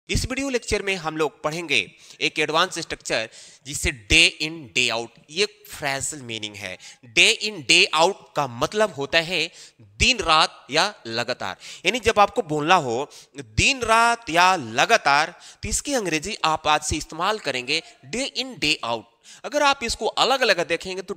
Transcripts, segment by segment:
इस video lecture में हम लोग पढ़ेंगे एक एडवांस स्ट्रक्चर जिसे डे इन डे आउट। ये फ्रेजल मीनिंग है। डे इन डे आउट का मतलब होता है दिन रात या लगातार। यानी जब आपको बोलना हो दिन रात या लगातार तो इसकी अंग्रेजी आप आज से इस्तेमाल करेंगे डे इन डे आउट। अगर आप इसको अलग अलग देखेंगे तो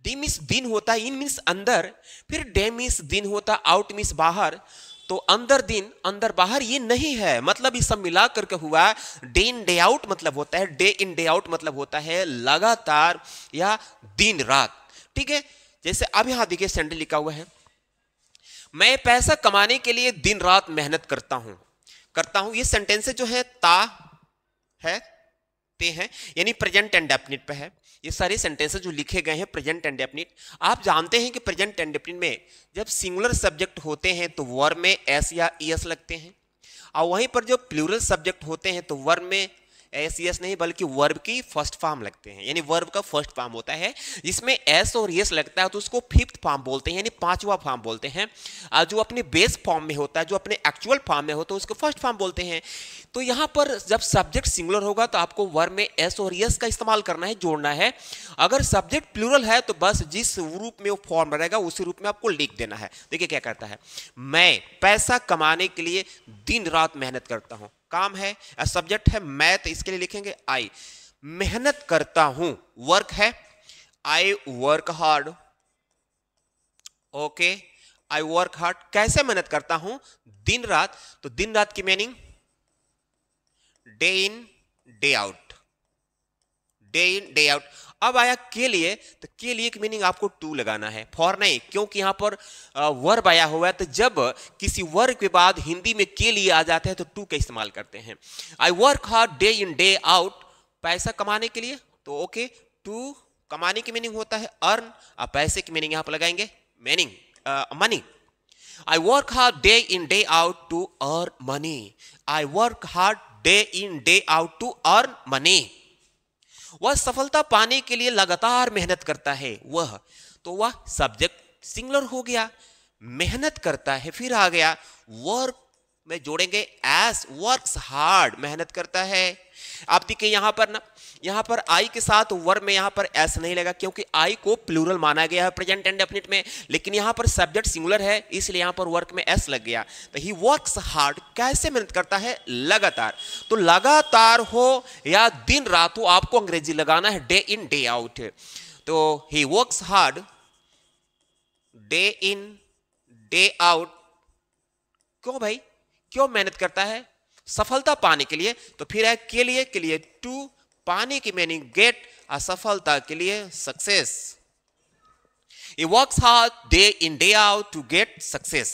डी मीन्स दिन होता है, इन मीन्स अंदर, फिर डे मीन्स दिन होता है, आउट मीन्स बाहर। तो अंदर दिन अंदर बाहर ये नहीं है, मतलब ये सब मिला करके हुआ डे इन डे आउट मतलब होता है, डे इन डे आउट मतलब होता है लगातार या दिन रात। ठीक है, जैसे अब यहां देखिए सेंटेंस लिखा हुआ है, मैं पैसा कमाने के लिए दिन रात मेहनत करता हूं। ये सेंटेंस जो है ता है ते हैं, यानी प्रेजेंट एंड डेफिनिट पे है। ये सारे सेंटेंसेस जो लिखे गए हैं प्रेजेंट एंड डेफिनिट। आप जानते हैं कि प्रेजेंट एंड डेफिनिट में जब सिंगुलर सब्जेक्ट होते हैं तो वर्ब में एस या ईएस लगते हैं, और वहीं पर जो प्लूरल सब्जेक्ट होते हैं तो वर्ब में एस ईएस नहीं बल्कि वर्ब की फर्स्ट फॉर्म लगते हैं। यानी वर्ब का फर्स्ट फॉर्म होता है जिसमें एस और ईएस लगता है तो उसको फिफ्थ फॉर्म बोलते हैं, यानी पांचवा फॉर्म बोलते हैं। और जो अपने बेस फॉर्म में होता है, जो अपने एक्चुअल फॉर्म में होता है उसको फर्स्ट फॉर्म बोलते हैं। तो यहाँ पर जब सब्जेक्ट सिंगुलर होगा तो आपको वर्ब में एस और ईएस का इस्तेमाल करना है, जोड़ना है। अगर सब्जेक्ट प्लूरल है तो बस जिस रूप में वो फॉर्म रहेगा उसी रूप में आपको लिख देना है। देखिए क्या करता है, मैं पैसा कमाने के लिए दिन रात मेहनत करता हूं। काम है, सब्जेक्ट है मैं, तो इसके लिए लिखेंगे आई। मेहनत करता हूं, वर्क है, आई वर्क हार्ड। ओके, आई वर्क हार्ड। कैसे मेहनत करता हूं? दिन रात। तो दिन रात की meaning day in day out, day in day out. अब आया के लिए, तो के लिए की मीनिंग आपको टू लगाना है, फॉर नहीं, क्योंकि यहां पर वर्ब आया हुआ है। तो जब किसी वर्ब के बाद हिंदी में के लिए आ जाते हैं तो टू का इस्तेमाल करते हैं। आई work hard day in day out, पैसा कमाने के लिए। तो ओके, टू कमाने की मीनिंग होता है अर्न, और पैसे की मीनिंग यहां पर लगाएंगे meaning money. I work hard day in day out to earn money. I work hard day in day out to earn money. वह सफलता पाने के लिए लगातार मेहनत करता है। वह, तो वह सब्जेक्ट सिंगुलर हो गया, मेहनत करता है। फिर आ गया वर्क में जोड़ेंगे एस, वर्क्स हार्ड, मेहनत करता है। आप देखिए यहां पर ना, यहां पर आई के साथ वर्ब में यहां पर एस नहीं लगा क्योंकि आई को प्लूरल माना गया है प्रेजेंट एंड डेफिनिट में, लेकिन यहां पर सब्जेक्ट सिंगुलर है इसलिए यहां पर वर्क में एस लग गया। तो ही वर्क्स हार्ड, कैसे मेहनत करता है? लगातार। तो लगातार हो या दिन रात हो आपको अंग्रेजी लगाना है डे इन डे आउट। तो he works hard day in day out. क्यों भाई, क्यों मेहनत करता है? सफलता पाने के लिए। तो फिर है के लिए टू, पाने की मीनिंग गेट, असफलता के लिए success. He works hard day in day out to get success.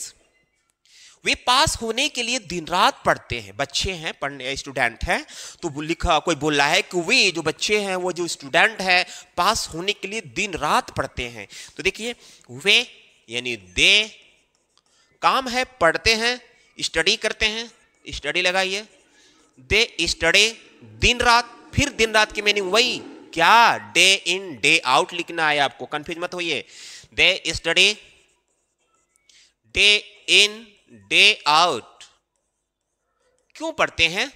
वे पास होने के लिए दिन रात पढ़ते हैं। बच्चे हैं, पढ़ने स्टूडेंट हैं, तो लिखा कोई बोल रहा है कि वे जो बच्चे हैं, वो जो स्टूडेंट है पास होने के लिए दिन रात पढ़ते हैं। तो देखिए वे यानी दे, काम है पढ़ते हैं, स्टडी करते हैं, स्टडी लगाइए, दे स्टडी दिन रात। फिर दिन रात की मीनिंग वही क्या, डे इन डे आउट लिखना है आपको, कंफ्यूज मत होइए। दे study day in day out. क्यों पढ़ते हैं?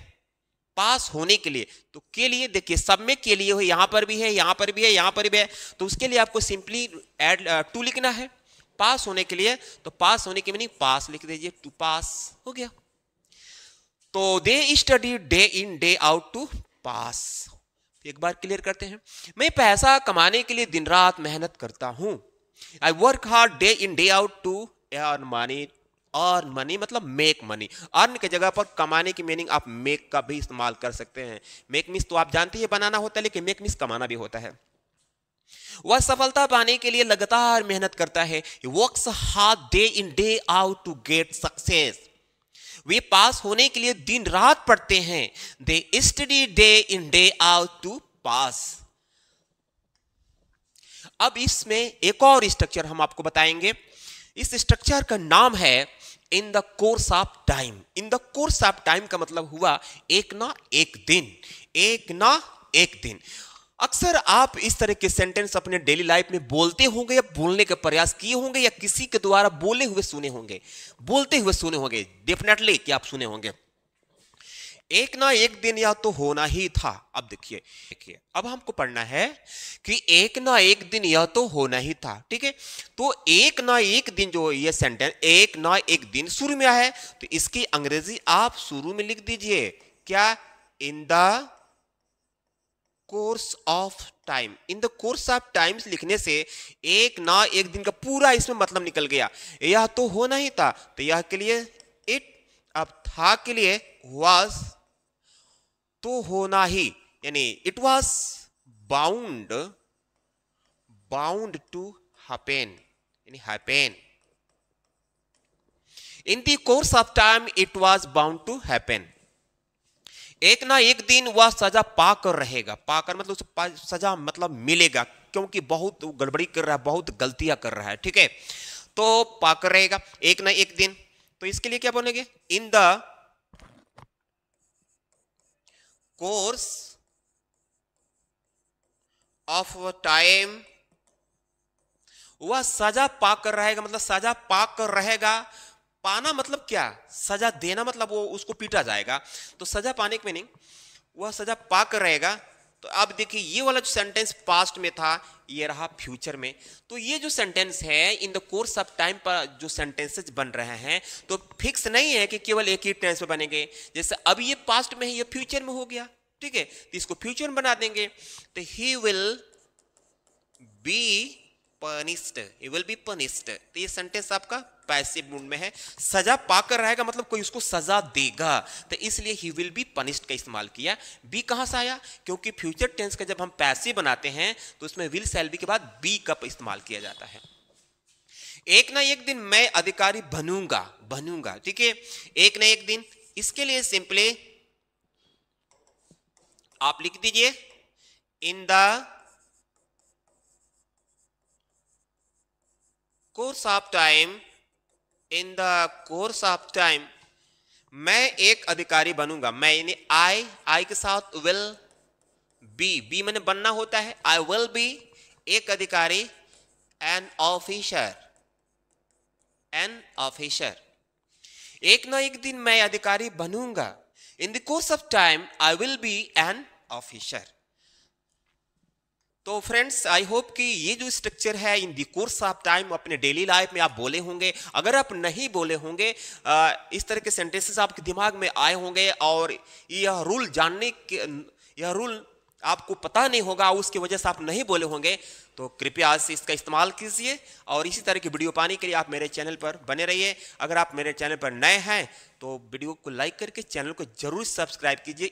पास होने के लिए। तो के लिए देखिए सब में के लिए हो, यहां पर भी है, यहां पर भी है, यहां पर भी है, तो उसके लिए आपको सिंपली एड टू लिखना है। पास होने के लिए, तो पास होने की मीनिंग पास लिख दीजिए, टू पास, हो गया। तो they study day in day out to pass. एक बार क्लियर करते हैं, मैं पैसा कमाने के लिए दिन रात मेहनत करता हूं। I work hard day in day out to earn money. Earn money मतलब मेक मनी। अर्न की जगह पर कमाने की मीनिंग आप मेक का भी इस्तेमाल कर सकते हैं। मेक मीन्स तो आप जानते हैं बनाना होता है, लेकिन मेक मीन्स कमाना भी होता है। वह सफलता पाने के लिए लगातार मेहनत करता है। He works hard day in day out to get success. वे पास होने के लिए दिन रात पढ़ते हैं। They study day in day out to pass. अब इसमें एक और स्ट्रक्चर हम आपको बताएंगे। इस स्ट्रक्चर का नाम है इन the course of time. In the course of time का मतलब हुआ एक ना एक दिन, एक ना एक दिन। अक्सर आप इस तरह के सेंटेंस अपने डेली लाइफ में बोलते होंगे या बोलने का प्रयास किए होंगे या किसी के द्वारा बोले हुए सुने होंगे, बोलते हुए सुने होंगे, डेफिनेटली कि आप सुने होंगे। एक ना एक दिन यह तो होना ही था। अब देखिए अब हमको पढ़ना है कि एक ना एक दिन यह तो होना ही था, ठीक है। तो एक ना एक दिन जो ये सेंटेंस एक ना एक दिन शुरू में है, तो इसकी अंग्रेजी आप शुरू में लिख दीजिए क्या, इन the course of time. In the course of times लिखने से एक ना एक दिन का पूरा इसमें मतलब निकल गया। यह तो होना ही था, तो यह के लिए इट, अब था के लिए वाज, तो होना ही यानी it was bound, bound to happen, यानी happen. In the course of time it was bound to happen. एक ना एक दिन वह सजा पाकर रहेगा, पाकर मतलब उसे सजा मतलब मिलेगा, क्योंकि बहुत गड़बड़ी कर रहा है, बहुत गलतियां कर रहा है, ठीक है। तो पाकर रहेगा एक ना एक दिन, तो इसके लिए क्या बोलेंगे, इन द कोर्स ऑफ टाइम। वह सजा पाकर रहेगा मतलब सजा पाकर रहेगा, पाना मतलब क्या, सजा देना मतलब वो उसको पीटा जाएगा, तो सजा पाने की मीनिंग वह सजा पाकर रहेगा। तो अब देखिए ये वाला जो सेंटेंस पास्ट में था, ये रहा फ्यूचर में। तो ये जो सेंटेंस है इन द कोर्स ऑफ टाइम पर जो सेंटेंसेस बन रहे हैं, तो फिक्स नहीं है कि केवल एक ही टेंस में बनेंगे। जैसे अब ये पास्ट में है, ये फ्यूचर में हो गया, ठीक है, तो इसको फ्यूचर में बना देंगे, तो he will be punished, he will be punished. तो ये सेंटेंस आपका पैसिव मूड में है, सजा पाकर रहेगा मतलब कोई उसको सजा देगा, तो इसलिए ही विल बी पनिश्ड का इस्तेमाल किया। बी कहां से आया, क्योंकि फ्यूचर टेंस का जब हम पैसिव बनाते हैं तो उसमें विल शैल बी के बाद बी का इस्तेमाल किया जाता है। एक ना एक दिन मैं अधिकारी बनूंगा, बनूंगा, ठीक है, एक ना एक दिन, इसके लिए सिंपली आप लिख दीजिए इन the course of time, in the course of time मैं एक अधिकारी बनूंगा। मैं यानी आई के साथ विल बी मैंने बनना होता है, आई विल बी एक अधिकारी, एन ऑफिसर, एन ऑफिसर। एक ना एक दिन मैं अधिकारी बनूंगा, इन the course of time I will be an officer. तो फ्रेंड्स आई होप कि ये जो स्ट्रक्चर है इन द कोर्स ऑफ टाइम अपने डेली लाइफ में आप बोले होंगे। अगर आप नहीं बोले होंगे, इस तरह के सेंटेंसेस आपके दिमाग में आए होंगे और यह रूल जानने के, यह रूल आपको पता नहीं होगा, उसकी वजह से आप नहीं बोले होंगे, तो कृपया आज से इसका इस्तेमाल कीजिए। और इसी तरह की वीडियो पाने के लिए आप मेरे चैनल पर बने रहिए। अगर आप मेरे चैनल पर नए हैं तो वीडियो को लाइक करके चैनल को जरूर सब्सक्राइब कीजिए।